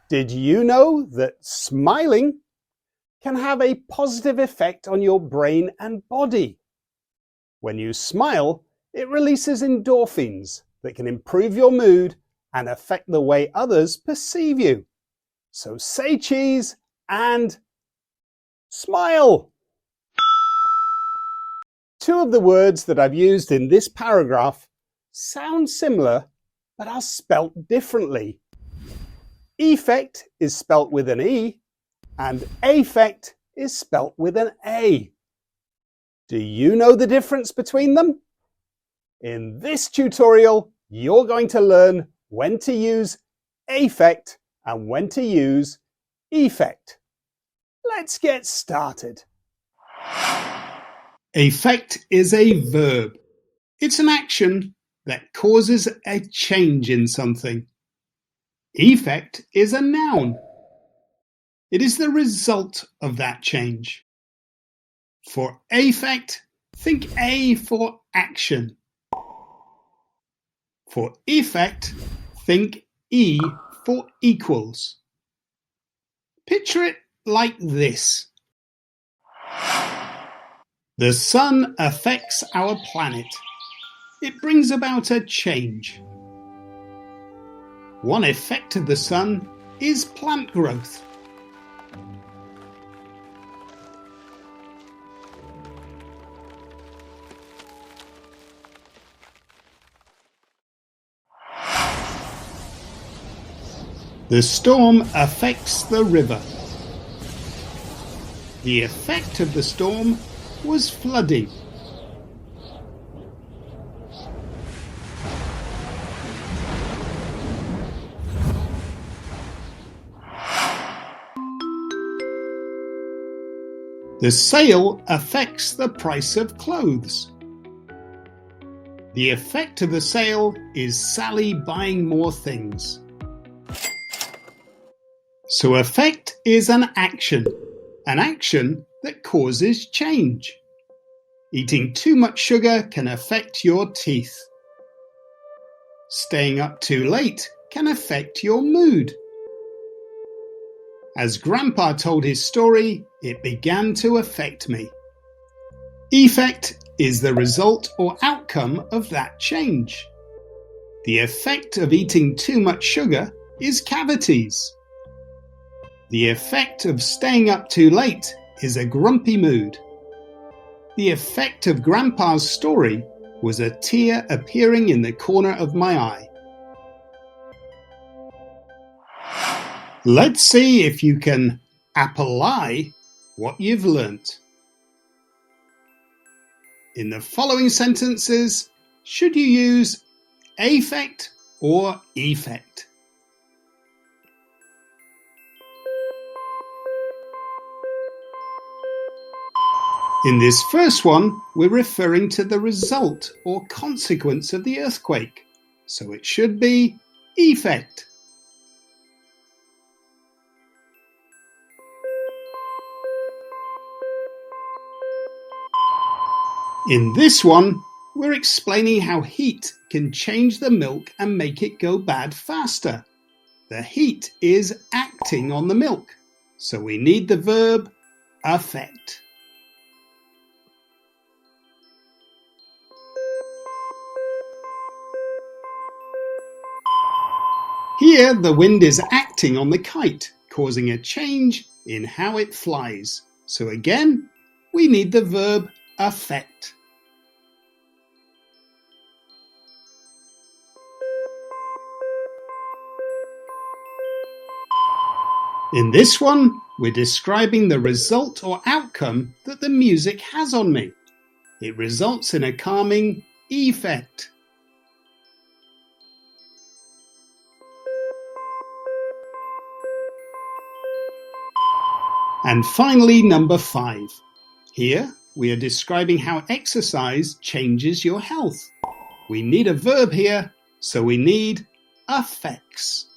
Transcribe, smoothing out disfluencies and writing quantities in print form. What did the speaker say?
Did you know that smiling can have a positive effect on your brain and body? When you smile, it releases endorphins that can improve your mood and affect the way others perceive you. So say cheese and smile. Two of the words that I've used in this paragraph sound similar but are spelt differently. Effect is spelt with an E and affect is spelt with an A. Do you know the difference between them? In this tutorial, you're going to learn when to use affect and when to use effect. Let's get started. Affect is a verb. It's an action that causes a change in something. Effect is a noun. It is the result of that change. For affect, think A for action. For effect, think E for equals. Picture it like this. The sun affects our planet. It brings about a change. One effect of the sun is plant growth. The storm affects the river. The effect of the storm was flooding. The sale affects the price of clothes. The effect of the sale is Sally buying more things. So effect is an action that causes change. Eating too much sugar can affect your teeth. Staying up too late can affect your mood. As Grandpa told his story, it began to affect me. Effect is the result or outcome of that change. The effect of eating too much sugar is cavities. The effect of staying up too late is a grumpy mood. The effect of Grandpa's story was a tear appearing in the corner of my eye. Let's see if you can apply what you've learnt. In the following sentences, should you use affect or effect? In this first one, we're referring to the result or consequence of the earthquake, so it should be effect. In this one, we're explaining how heat can change the milk and make it go bad faster. The heat is acting on the milk, so we need the verb affect. Here, the wind is acting on the kite, causing a change in how it flies. So again, we need the verb affect. In this one, we're describing the result or outcome that the music has on me. It results in a calming effect. And finally, number 5. Here, we are describing how exercise changes your health. We need a verb here, so we need affects.